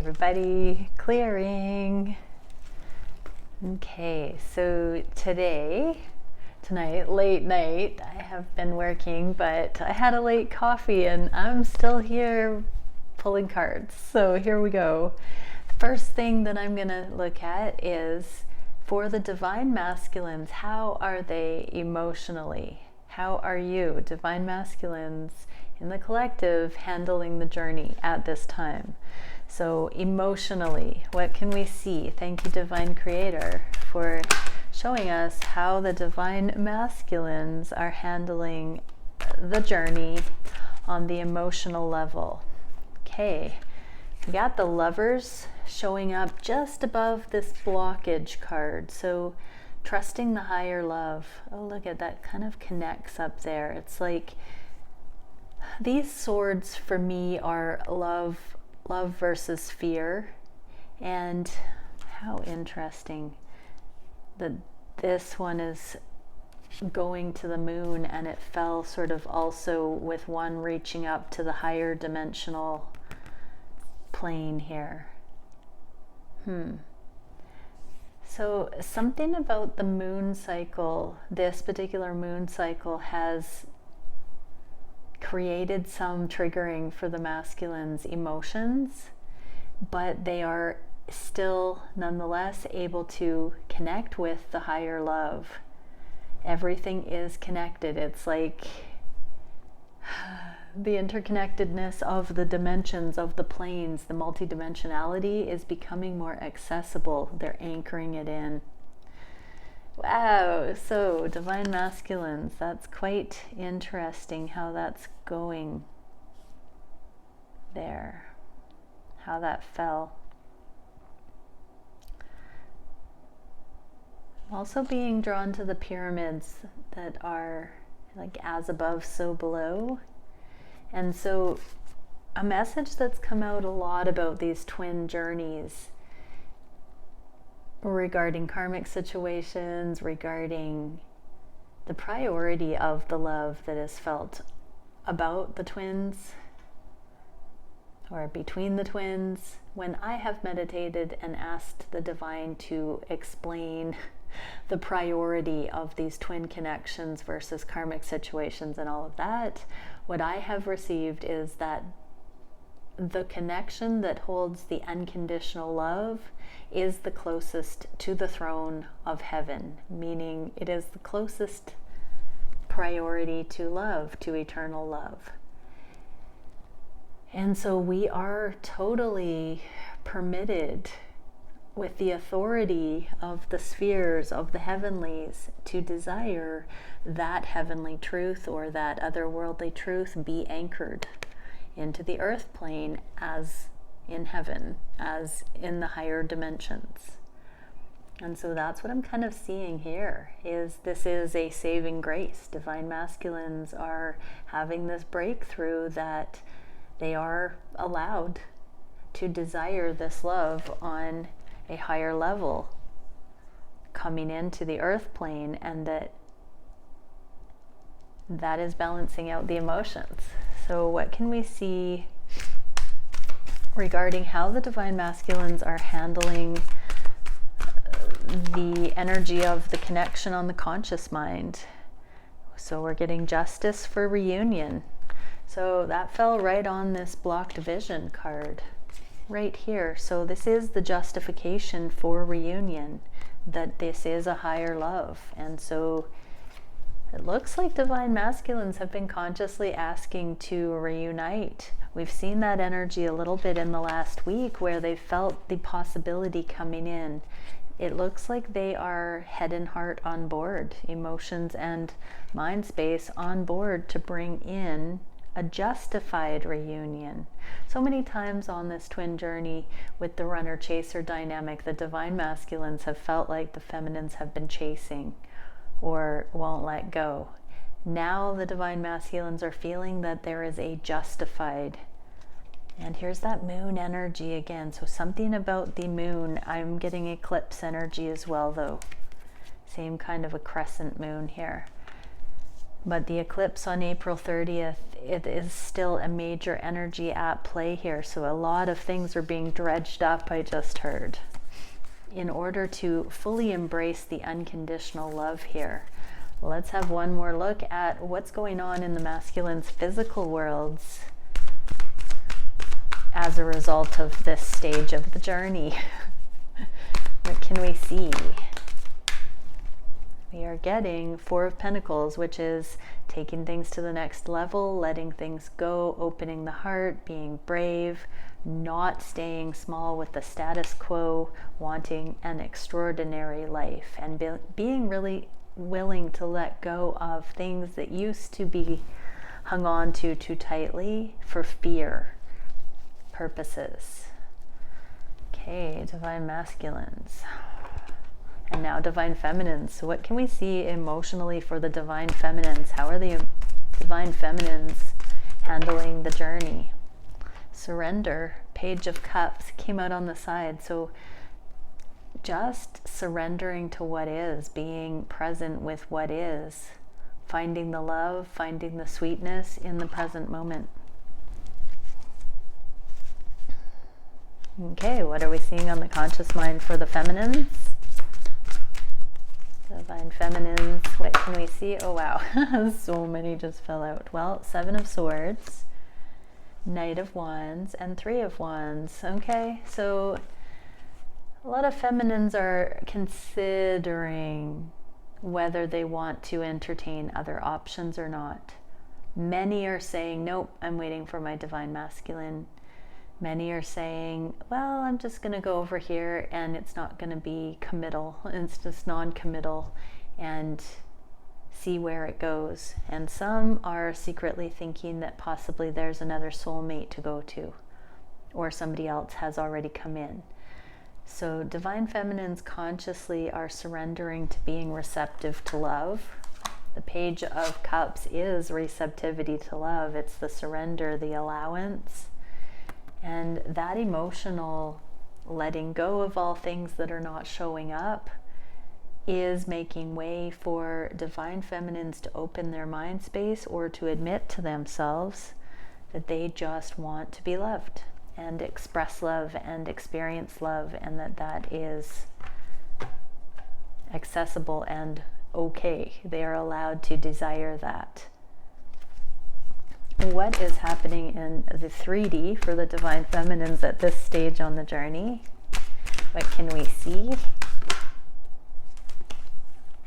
everybody, clearing. Okay, so tonight, late night, I have been working, but I had a late coffee and I'm still here pulling cards. So here we go. The first thing that I'm going to look at is for the divine masculines, how are they emotionally? How are you, divine masculines in the collective, handling the journey at this time? So emotionally, what can we see? Thank you, Divine Creator, for showing us how the divine masculines are handling the journey on the emotional level. Okay, we got the Lovers showing up just above this blockage card. So trusting the higher love. Oh, look at that, kind of connects up there. It's like these swords for me are love versus fear. And how interesting that this one is going to the moon, and it fell sort of also with one reaching up to the higher dimensional plane here. So something about the moon cycle, this particular moon cycle, has created some triggering for the masculine's emotions, but they are still nonetheless able to connect with the higher love. Everything is connected. It's like the interconnectedness of the dimensions, of the planes, the multidimensionality is becoming more accessible. They're anchoring it in. Wow, so divine masculines, that's quite interesting how that's going there, how that fell. Also being drawn to the pyramids that are like as above, so below. And so a message that's come out a lot about these twin journeys regarding karmic situations, regarding the priority of the love that is felt about the twins or between the twins. When I have meditated and asked the divine to explain the priority of these twin connections versus karmic situations and all of that, what I have received is that the connection that holds the unconditional love is the closest to the throne of heaven, meaning it is the closest priority to love, to eternal love. And so we are totally permitted, with the authority of the spheres, of the heavenlies, to desire that heavenly truth or that otherworldly truth be anchored into the earth plane as in heaven, as in the higher dimensions. And so that's what I'm kind of seeing here, is this is a saving grace. Divine masculines are having this breakthrough that they are allowed to desire this love on a higher level coming into the earth plane, and that is balancing out the emotions. So what can we see regarding how the divine masculines are handling the energy of the connection on the conscious mind? So we're getting justice for reunion. So that fell right on this blocked vision card right here. So this is the justification for reunion, that this is a higher love. And so it looks like divine masculines have been consciously asking to reunite. We've seen that energy a little bit in the last week where they felt the possibility coming in. It looks like they are head and heart on board, emotions and mind space on board to bring in a justified reunion. So many times on this twin journey with the runner-chaser dynamic, the divine masculines have felt like the feminines have been chasing or won't let go. Now the divine masculines are feeling that there is a justified. And here's that moon energy again. So something about the moon. I'm getting eclipse energy as well, though. Same kind of a crescent moon here. But the eclipse on April 30th, it is still a major energy at play here. So a lot of things are being dredged up, I just heard, in order to fully embrace the unconditional love here. Let's have one more look at what's going on in the masculine's physical worlds as a result of this stage of the journey. What can we see? We are getting Four of Pentacles, which is taking things to the next level, letting things go, opening the heart, being brave, not staying small with the status quo, wanting an extraordinary life, and being really willing to let go of things that used to be hung on to too tightly for fear purposes. Okay, Divine Masculines. And now Divine Feminines. So what can we see emotionally for the Divine Feminines? How are the Divine Feminines handling the journey? Surrender. Page of Cups came out on the side. So just surrendering to what is, being present with what is, finding the love, finding the sweetness in the present moment. Okay, what are we seeing on the conscious mind for the feminines? Divine Feminines, what can we see? Oh wow, so many just fell out. Well, Seven of Swords, Knight of Wands, and Three of Wands. Okay, so a lot of feminines are considering whether they want to entertain other options or not. Many are saying, nope, I'm waiting for my Divine Masculine. Many are saying, well, I'm just going to go over here and it's not going to be committal. It's just non-committal and see where it goes. And some are secretly thinking that possibly there's another soulmate to go to, or somebody else has already come in. So Divine Feminines consciously are surrendering to being receptive to love. The Page of Cups is receptivity to love. It's the surrender, the allowance. And that emotional letting go of all things that are not showing up is making way for Divine Feminines to open their mind space or to admit to themselves that they just want to be loved and express love and experience love, and that is accessible and okay. They are allowed to desire that. What is happening in the 3D for the Divine Feminines at this stage on the journey? What can we see?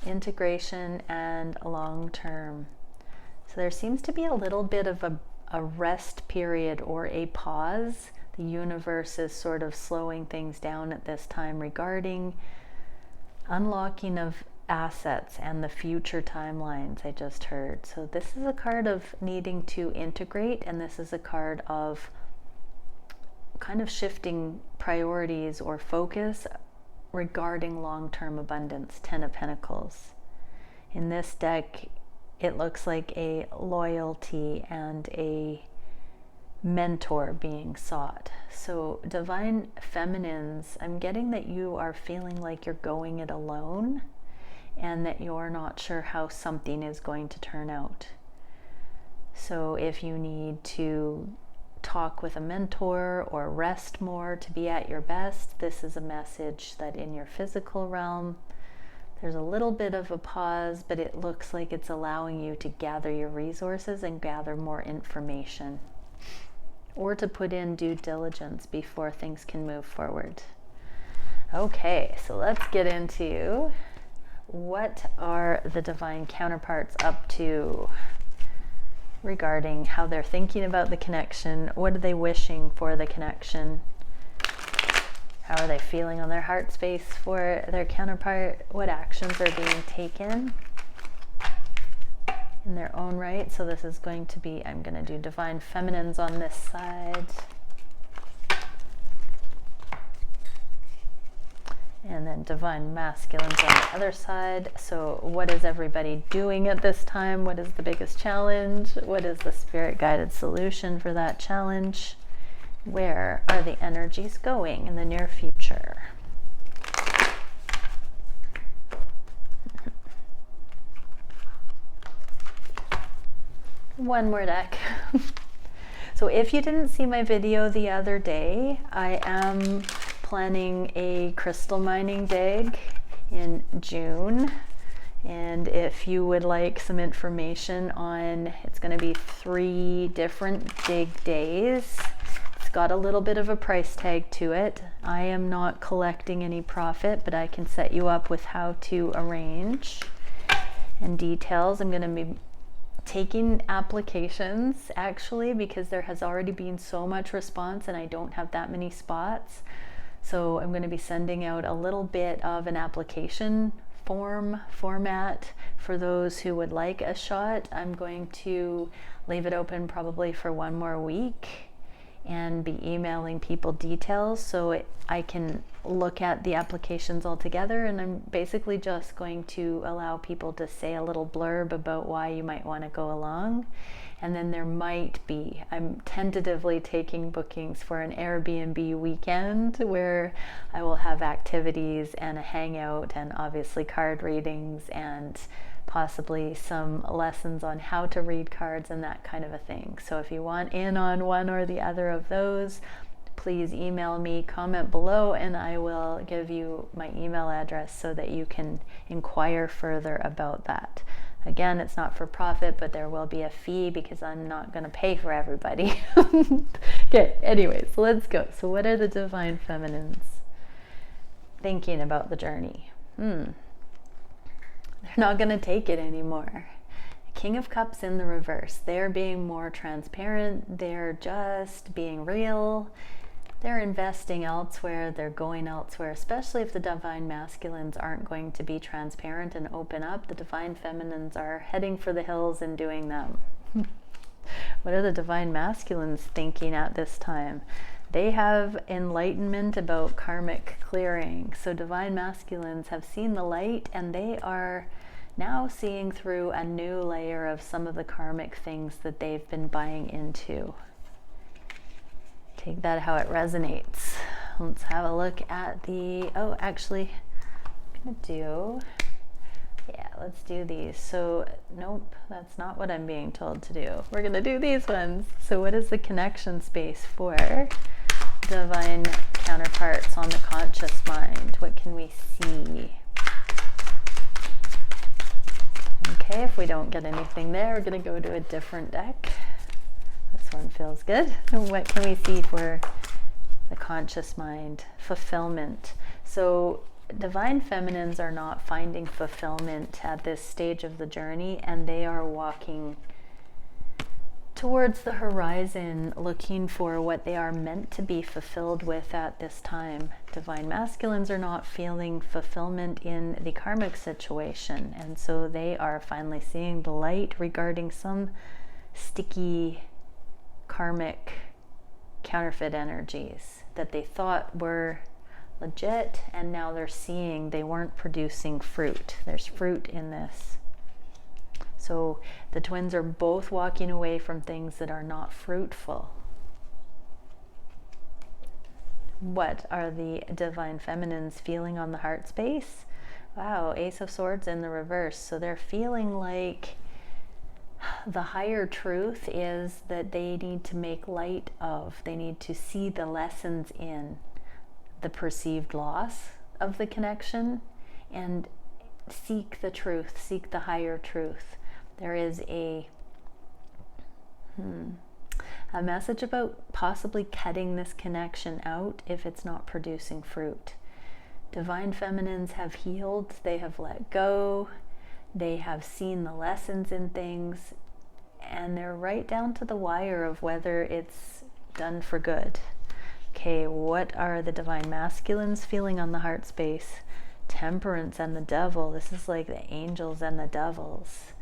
Integration and long-term. So there seems to be a little bit of a rest period or a pause. The universe is sort of slowing things down at this time regarding unlocking of assets and the future timelines, I just heard. So this is a card of needing to integrate, and this is a card of kind of shifting priorities or focus regarding long-term abundance. 10 of Pentacles. In this deck, it looks like a loyalty and a mentor being sought. So Divine Feminines, I'm getting that you are feeling like you're going it alone, and that you're not sure how something is going to turn out. So if you need to talk with a mentor or rest more to be at your best, this is a message that in your physical realm, there's a little bit of a pause, but it looks like it's allowing you to gather your resources and gather more information, or to put in due diligence before things can move forward. Okay, so let's get into what are the divine counterparts up to regarding how they're thinking about the connection. What are they wishing for the connection? How are they feeling on their heart space for their counterpart? What actions are being taken in their own right? So this is going to be, I'm going to do Divine Feminines on this side. And then Divine Masculines on the other side. So what is everybody doing at this time? What is the biggest challenge? What is the spirit-guided solution for that challenge? Where are the energies going in the near future? One more deck. So if you didn't see my video the other day, I am planning a crystal mining dig in June. And if you would like some information on, it's going to be 3 different dig days. It's got a little bit of a price tag to it. I am not collecting any profit, but I can set you up with how to arrange and details. I'm going to be taking applications actually, because there has already been so much response and I don't have that many spots. So I'm going to be sending out a little bit of an application format for those who would like a shot. I'm going to leave it open probably for 1 more week and be emailing people details so I can look at the applications all together, and I'm basically just going to allow people to say a little blurb about why you might want to go along. And then there might be, I'm tentatively taking bookings for an Airbnb weekend where I will have activities and a hangout and obviously card readings and possibly some lessons on how to read cards and that kind of a thing. So if you want in on one or the other of those, please email me, comment below, and I will give you my email address so that you can inquire further about that. Again, it's not for profit, but there will be a fee because I'm not going to pay for everybody. Okay, anyways, let's go. So what are the Divine Feminines thinking about the journey? They're not going to take it anymore. King of Cups in the reverse. They're being more transparent. They're just being real. They're investing elsewhere. They're going elsewhere, especially if the Divine Masculines aren't going to be transparent and open up. The Divine Feminines are heading for the hills and doing them. What are the Divine Masculines thinking at this time? They have enlightenment about karmic clearing. So Divine Masculines have seen the light and they are now seeing through a new layer of some of the karmic things that they've been buying into. Take that how it resonates. Let's have a look at the, oh, actually, I'm gonna do, yeah, let's do these. So, nope, that's not what I'm being told to do. We're gonna do these ones. So what is the connection space for divine counterparts on the conscious mind? What can we see? Okay, if we don't get anything there, we're gonna go to a different deck. This one feels good. What can we see for the conscious mind? Fulfillment. So Divine Feminines are not finding fulfillment at this stage of the journey, and they are walking towards the horizon looking for what they are meant to be fulfilled with at this time. Divine Masculines are not feeling fulfillment in the karmic situation, and so they are finally seeing the light regarding some sticky karmic counterfeit energies that they thought were legit, and now they're seeing they weren't producing fruit. There's fruit in this. So the twins are both walking away from things that are not fruitful. What are the Divine Feminines feeling on the heart space? Wow, Ace of Swords in the reverse. So they're feeling like the higher truth is that they need to make light of, they need to see the lessons in the perceived loss of the connection and seek the truth, seek the higher truth. There is a message about possibly cutting this connection out if it's not producing fruit. Divine Feminines have healed, they have let go, they have seen the lessons in things, and they're right down to the wire of whether it's done for good. Okay, what are the Divine Masculines feeling on the heart space? Temperance and the Devil. This is like the angels and the devils.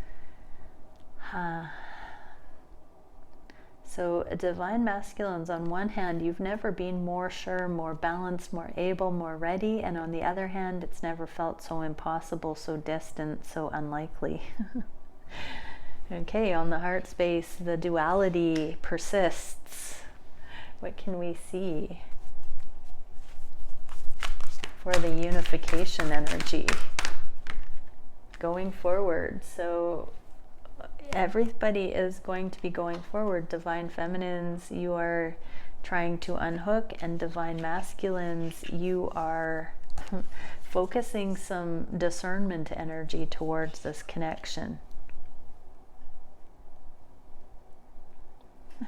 So Divine Masculines, on one hand, you've never been more sure, more balanced, more able, more ready, and on the other hand, it's never felt so impossible, so distant, so unlikely. Okay, on the heart space, the duality persists. What can we see for the unification energy going forward? So everybody is going to be going forward. Divine feminines, you are trying to unhook, and divine masculines, you are focusing some discernment energy towards this connection.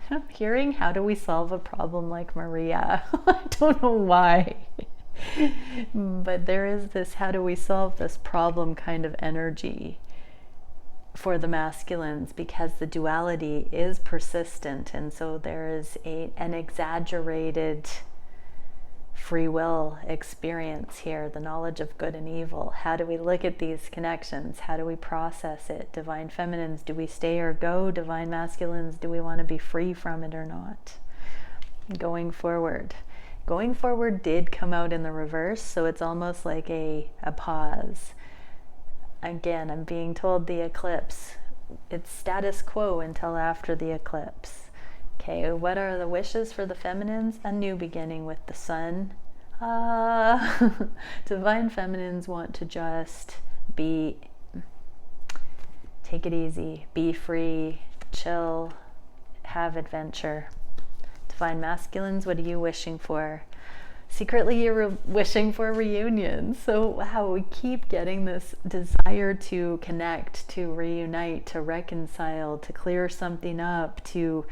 I'm hearing, how do we solve a problem like Maria? I don't know why. But there is this, how do we solve this problem kind of energy for the masculines, because the duality is persistent, and so there is an exaggerated free will experience here, the knowledge of good and evil. How do we look at these connections? How do we process it? Divine feminines, do we stay or go? Divine masculines, do we want to be free from it or not? Going forward. Going forward did come out in the reverse, so it's almost like a pause. Again, I'm being told the eclipse, it's status quo until after the eclipse. Okay, what are the wishes for the feminines? A new beginning with the sun. Divine feminines want to just take it easy, be free, chill, have adventure. Divine masculines, what are you wishing for? Secretly, you're wishing for a reunion. So wow, we keep getting this desire to connect, to reunite, to reconcile, to clear something up, to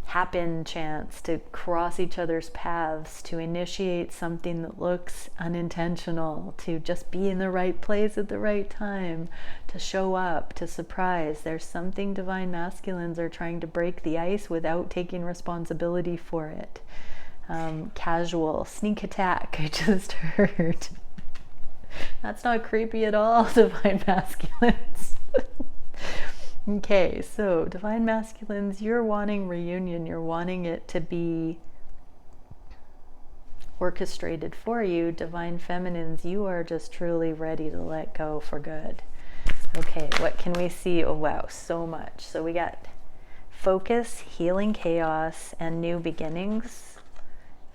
happen chance, to cross each other's paths, to initiate something that looks unintentional, to just be in the right place at the right time, to show up, to surprise. There's something divine masculines are trying to break the ice without taking responsibility for it. Casual sneak attack, I just heard. That's not creepy at all, divine masculines. Okay, so divine masculines, you're wanting reunion, you're wanting it to be orchestrated for you. Divine feminines, you are just truly ready to let go for good. Okay, what can we see? Oh wow, so much. So we got focus, healing chaos, and new beginnings.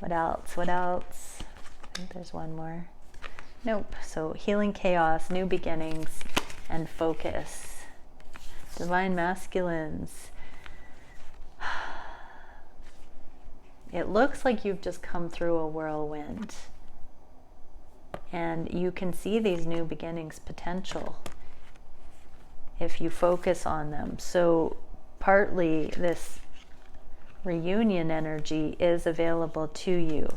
What else? What else? I think there's one more. Nope. So healing chaos, new beginnings, and focus. Divine masculines. It looks like you've just come through a whirlwind, and you can see these new beginnings potential if you focus on them. So partly this reunion energy is available to you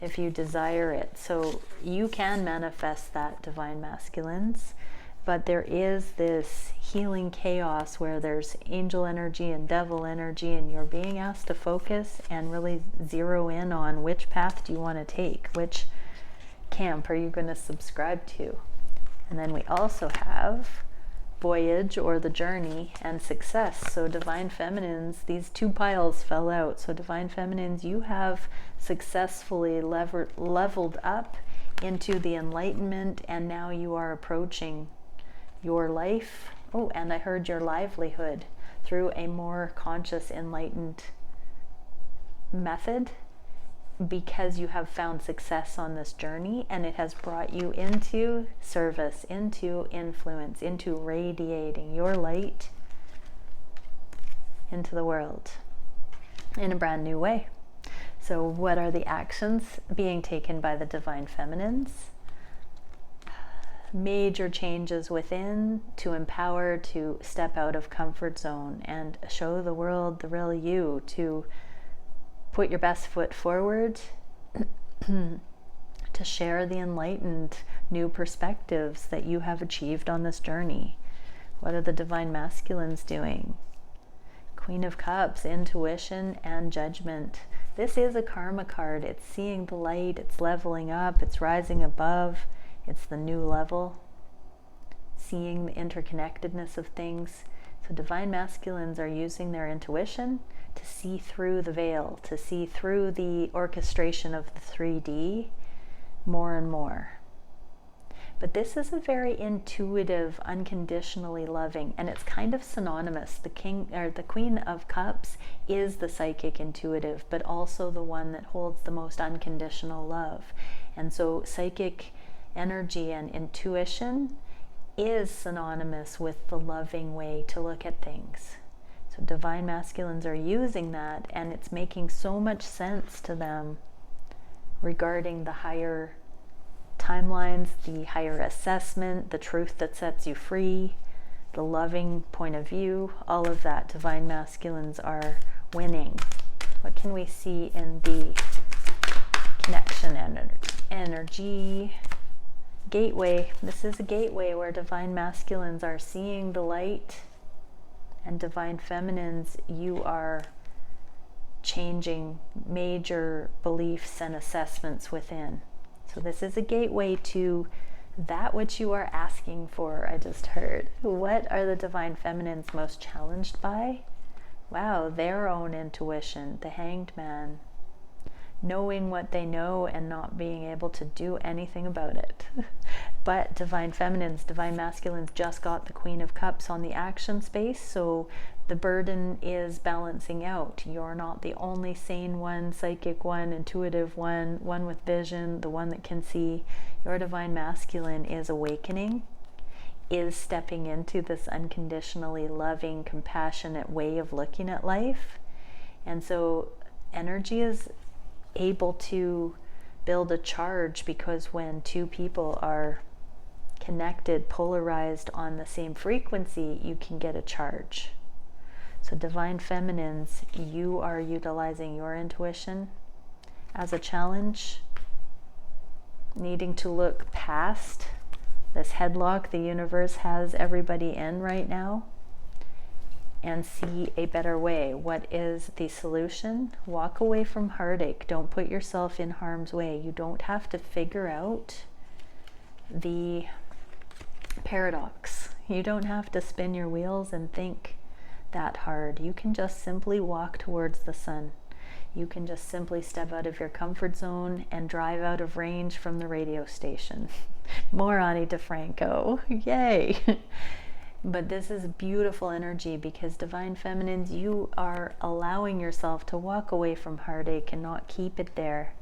if you desire it. So you can manifest that, divine masculines, but there is this healing chaos where there's angel energy and devil energy, and you're being asked to focus and really zero in on which path do you want to take, which camp are you going to subscribe to. And then we also have voyage, or the journey, and success. So divine feminines, these two piles fell out. So divine feminines, you have successfully leveled up into the enlightenment, and now you are approaching your life. Oh, and I heard your livelihood through a more conscious, enlightened method, because you have found success on this journey, and it has brought you into service, into influence, into radiating your light into the world in a brand new way. So what are the actions being taken by the divine feminines? Major changes within, to empower, to step out of comfort zone and show the world the real you, to put your best foot forward, to share the enlightened new perspectives that you have achieved on this journey. What are the divine masculines doing? Queen of Cups, intuition and judgment. This is a karma card. It's seeing the light, it's leveling up, it's rising above, it's the new level, seeing the interconnectedness of things. So divine masculines are using their intuition to see through the veil, to see through the orchestration of the 3D more and more. But this is a very intuitive, unconditionally loving, and it's kind of synonymous. The king or the Queen of Cups is the psychic intuitive, but also the one that holds the most unconditional love. And so psychic energy and intuition is synonymous with the loving way to look at things. So divine masculines are using that, and it's making so much sense to them regarding the higher timelines, the higher assessment, the truth that sets you free, the loving point of view, all of that. Divine masculines are winning. What can we see in the connection energy? Gateway. This is a gateway where divine masculines are seeing the light, and divine feminines, you are changing major beliefs and assessments within. So this is a gateway to that which you are asking for. I just heard. What are the divine feminines most challenged by? Wow, their own intuition, the Hanged Man. Knowing what they know and not being able to do anything about it. But divine feminines, divine masculines just got the Queen of Cups on the action space, so the burden is balancing out. You're not the only sane one, psychic one, intuitive one, one with vision, the one that can see. Your divine masculine is awakening, is stepping into this unconditionally loving, compassionate way of looking at life. And so energy is able to build a charge, because when two people are connected, polarized on the same frequency, you can get a charge. So divine feminines, you are utilizing your intuition as a challenge, needing to look past this headlock the universe has everybody in right now and see a better way. What is the solution? Walk away from heartache. Don't put yourself in harm's way. You don't have to figure out the paradox. You don't have to spin your wheels and think that hard. You can just simply walk towards the sun. You can just simply step out of your comfort zone and drive out of range from the radio station. More Ani DeFranco. Yay! But this is beautiful energy, because divine feminines, you are allowing yourself to walk away from heartache and not keep it there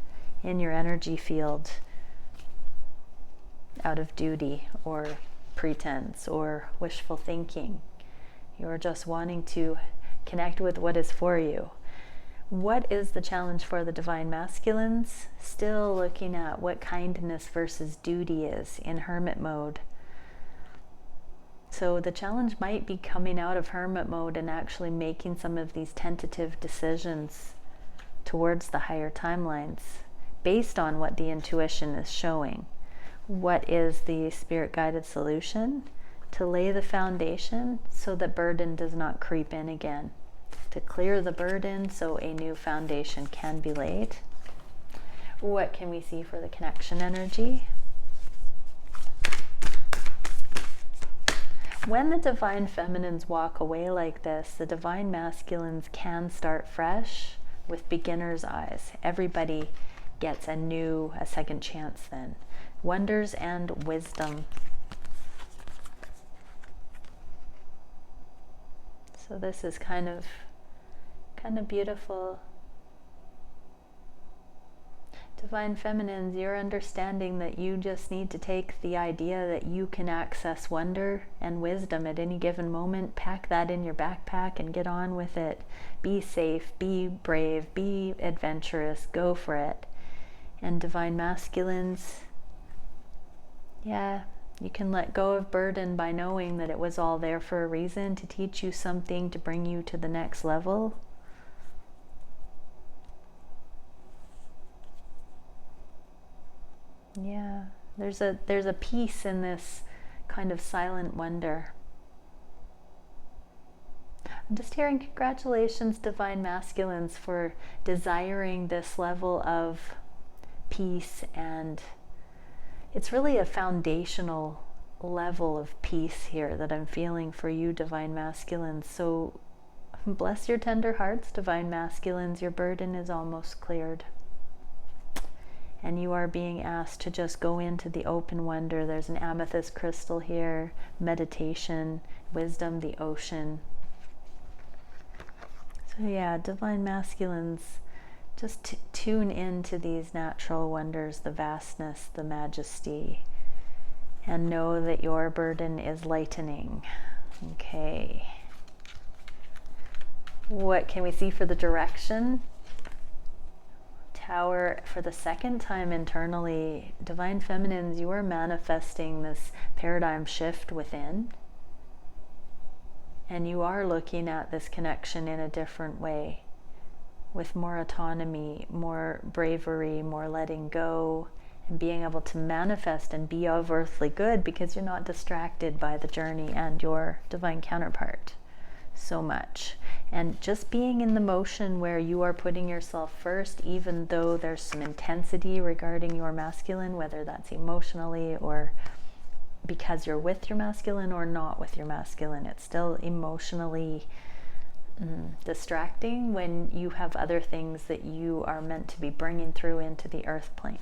in your energy field out of duty or pretense or wishful thinking. You're just wanting to connect with what is for you. What is the challenge for the divine masculines? Still looking at what kindness versus duty is in hermit mode. So the challenge might be coming out of hermit mode and actually making some of these tentative decisions towards the higher timelines based on what the intuition is showing. What is the spirit-guided solution? To lay the foundation so that burden does not creep in again. To clear the burden so a new foundation can be laid. What can we see for the connection energy? When the divine feminines walk away like this, the divine masculines can start fresh with beginner's eyes. Everybody gets a second chance then. Wonders and wisdom. So this is kind of beautiful. Divine feminines, you're understanding that you just need to take the idea that you can access wonder and wisdom at any given moment, pack that in your backpack and get on with it. Be safe, be brave, be adventurous, go for it. And divine masculines, yeah, you can let go of burden by knowing that it was all there for a reason, to teach you something, to bring you to the next level. Yeah, there's a peace in this kind of silent wonder. I'm just hearing congratulations, divine masculines, for desiring this level of peace, and it's really a foundational level of peace here that I'm feeling for you, divine masculines. So bless your tender hearts, divine masculines. Your burden is almost cleared. And you are being asked to just go into the open wonder. There's an amethyst crystal here, meditation, wisdom, the ocean. So yeah, divine masculines, just tune into these natural wonders, the vastness, the majesty, and know that your burden is lightening. Okay. What can we see for the direction? Tower, for the second time internally, Divine Feminines, you are manifesting this paradigm shift within. And you are looking at this connection in a different way, with more autonomy, more bravery, more letting go, and being able to manifest and be of earthly good because you're not distracted by the journey and your divine counterpart so much. And just being in the motion where you are putting yourself first, even though there's some intensity regarding your masculine, whether that's emotionally or because you're with your masculine or not with your masculine, it's still emotionally distracting when you have other things that you are meant to be bringing through into the earth plane.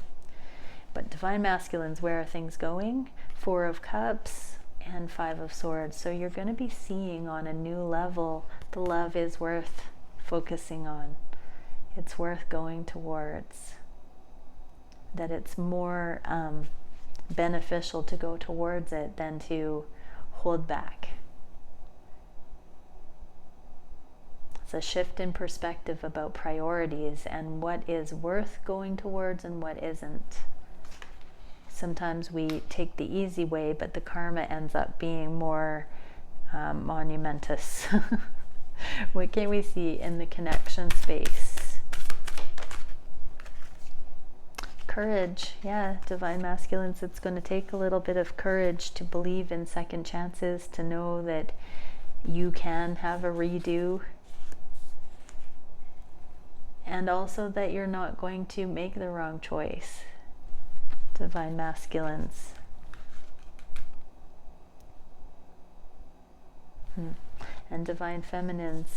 But Divine Masculines, where are things going? 4 of Cups and 5 of Swords. So you're going to be seeing on a new level the love is worth focusing on. It's worth going towards. That it's more beneficial to go towards it than to hold back. It's a shift in perspective about priorities and what is worth going towards and what isn't. Sometimes we take the easy way, but the karma ends up being more monumentous. What can we see in the connection space? Courage. Yeah, Divine Masculines, it's going to take a little bit of courage to believe in second chances, to know that you can have a redo, and also that you're not going to make the wrong choice. Divine Masculines. And Divine Feminines,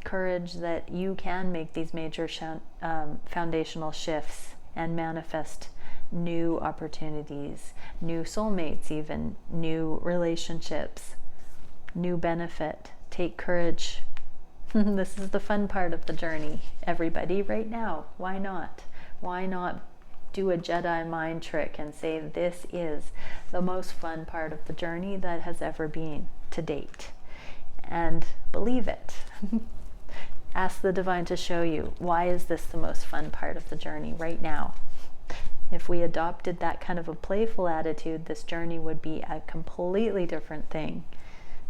courage that you can make these major foundational shifts and manifest new opportunities, new soulmates, even new relationships, new benefit. Take courage. This is the fun part of the journey, everybody, right now. Why not? Why not do a Jedi mind trick and say this is the most fun part of the journey that has ever been to date, and believe it. Ask the divine to show you, why is this the most fun part of the journey right now? If we adopted that kind of a playful attitude, this journey would be a completely different thing,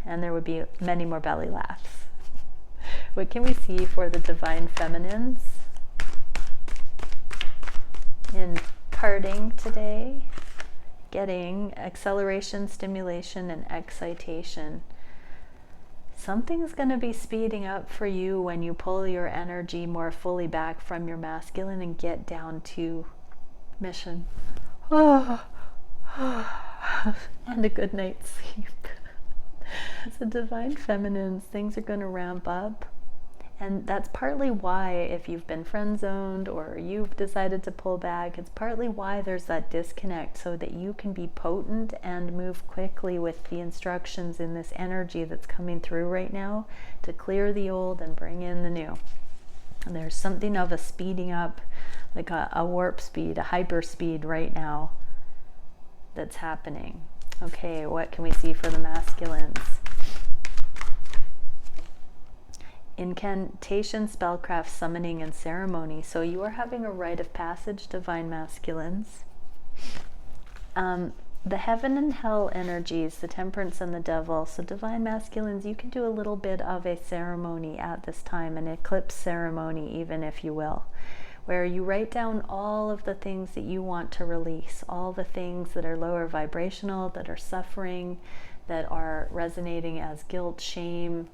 and there would be many more belly laughs. What can we see for the Divine Feminines in parting today? Getting acceleration, stimulation, and excitation. Something's going to be speeding up for you when you pull your energy more fully back from your masculine and get down to mission. And a good night's sleep. So Divine Feminines, things are going to ramp up. And that's partly why, if you've been friend zoned or you've decided to pull back, it's partly why there's that disconnect, so that you can be potent and move quickly with the instructions in this energy that's coming through right now to clear the old and bring in the new. And there's something of a speeding up, like a warp speed, a hyper speed right now that's happening. Okay, what can we see for the masculines? Incantation, spellcraft, summoning, and ceremony. So you are having a rite of passage, Divine Masculines. The heaven and hell energies, the temperance and the devil. So Divine Masculines, you can do a little bit of a ceremony at this time, an eclipse ceremony even, if you will, where you write down all of the things that you want to release, all the things that are lower vibrational, that are suffering, that are resonating as guilt, shame,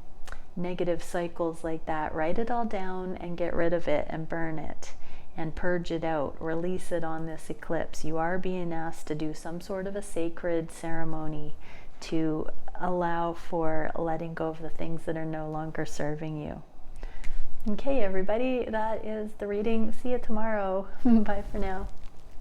negative cycles like that. Write it all down and get rid of it and burn it and purge it out. Release it on this eclipse. You are being asked to do some sort of a sacred ceremony to allow for letting go of the things that are no longer serving you. Okay, everybody, that is the reading. See you tomorrow. Bye for now.